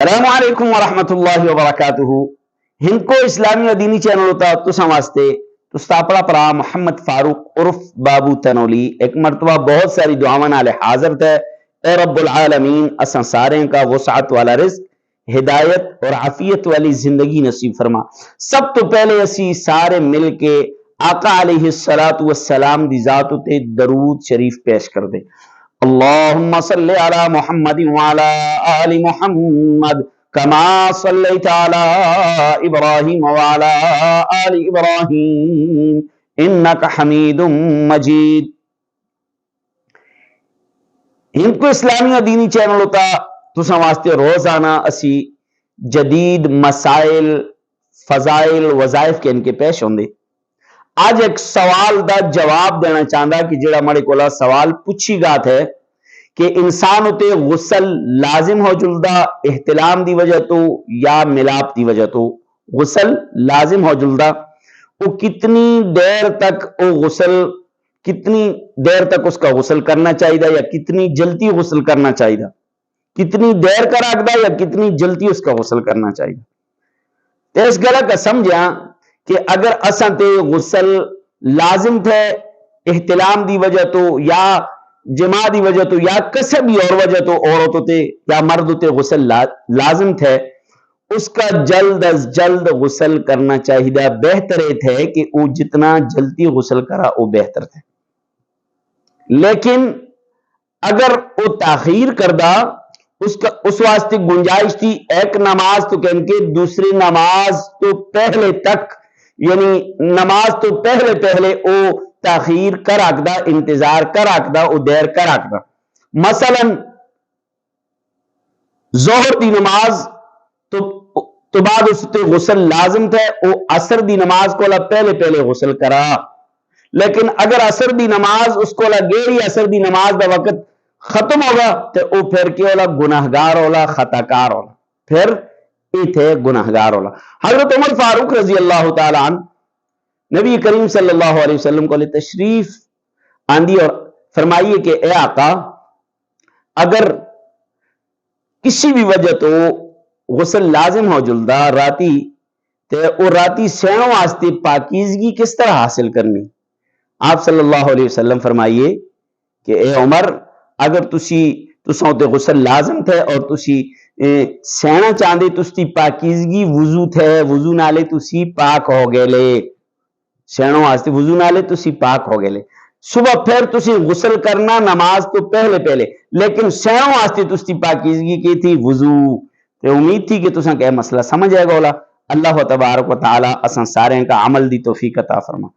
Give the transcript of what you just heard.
السلام علیکم ورحمۃ اللہ وبرکاتہ۔ ہند کو اسلامی و دینی چینل ہوتا تساں واسطے تستا اپنا پرا محمد فاروق عرف بابو تنولی ایک مرتبہ بہت ساری دعاواں نال حاضر تھے۔ اے رب العالمین اساں سارے کا وسعت والا رزق، ہدایت اور عافیت والی زندگی نصیب فرما۔ سب تو پہلے اسی سارے مل کے آقا علیہ الصلوۃ والسلام دی ذات تے درود شریف پیش کر دے۔ اللهم صل على محمد وعلى آل محمد كما صليت على إبراهيم وعلى آل إبراهيم إنك حميد مجيد۔ ہند کو اسلامی و دینی چینل ہوتا تساں واسطے روزانہ اسی جدید مسائل، فضائل، وظائف کے ان کے پیش ہوندے۔ آج ایک سوال دا جواب دینا چاہتا کہ جڑا مڑے کولا سوال پوچھی گات ہے کہ انسان ہوتے غسل لازم ہو جلدا احتلام دی وجہ تو یا ملاپ دی وجہ تو غسل لازم ہو جلدا، وہ کتنی دیر تک وہ غسل، کتنی دیر تک اس کا غسل کرنا چاہیے یا کتنی جلدی غسل کرنا چاہیے، کتنی دیر کا رکھدا یا کتنی جلدی اس کا غسل کرنا چاہیے۔ تو اس گلا کا سمجھا کہ اگر اساں تے غسل لازم تھے احتلام دی وجہ تو یا جماع دی وجہ تو یا کسی بھی اور وجہ تو عورتوں تے یا مرد تے غسل لازم تھے، اس کا جلد از جلد غسل کرنا چاہیے۔ بہتر تھے کہ وہ جتنا جلدی غسل کرا وہ بہتر تھے، لیکن اگر وہ تاخیر کردہ اس واسطے گنجائش تھی ایک نماز تو کہن کے دوسری نماز تو پہلے تک، یعنی نماز تو پہلے او تاخیر کر آکدہ، انتظار کر آکدہ، او دیر کر آکدہ۔ مثلا ظہر دی نماز تو بعد اس تے غسل لازم تھے، او عصر دی نماز کو پہلے غسل کرا، لیکن اگر عصر دی نماز اس کو گیری عصر دی نماز دا وقت ختم ہوگا تو او پھر کیا ہولا؟ گناہگار ہولا، خطاکار ہولا، پھر یہ تھے گناہگار ہولا۔ حضرت عمر فاروق رضی اللہ تعالیٰ عنہ نبی کریم صلی اللہ علیہ وسلم کو لے تشریف آندی اور فرمائیے کہ اے آقا، اگر کسی بھی وجہ تو غسل لازم ہو جلدا راتی تے او راتی سینوں واسطے پاکیزگی کس طرح حاصل کرنی؟ آپ صلی اللہ علیہ وسلم فرمائیے کہ اے عمر، اگر تساں تے غسل لازم تھے اور تسی سینا چاہندے تستی پاکیزگی وضو تھے، وضو نالے تسی پاک ہو گئے لے، سینوں واسطے وضو نالے تسی پاک ہو گئے لے، صبح پھر تسی غسل کرنا نماز تو پہلے، لیکن سینوں واسطے تستی پاکیزگی کی تھی وضو۔ تے امید تھی کہ تساں کہ مسئلہ سمجھ آئے گا۔ اللہ تبارک و تعالی اساں سارے کا عمل دی توفیق عطا فرما۔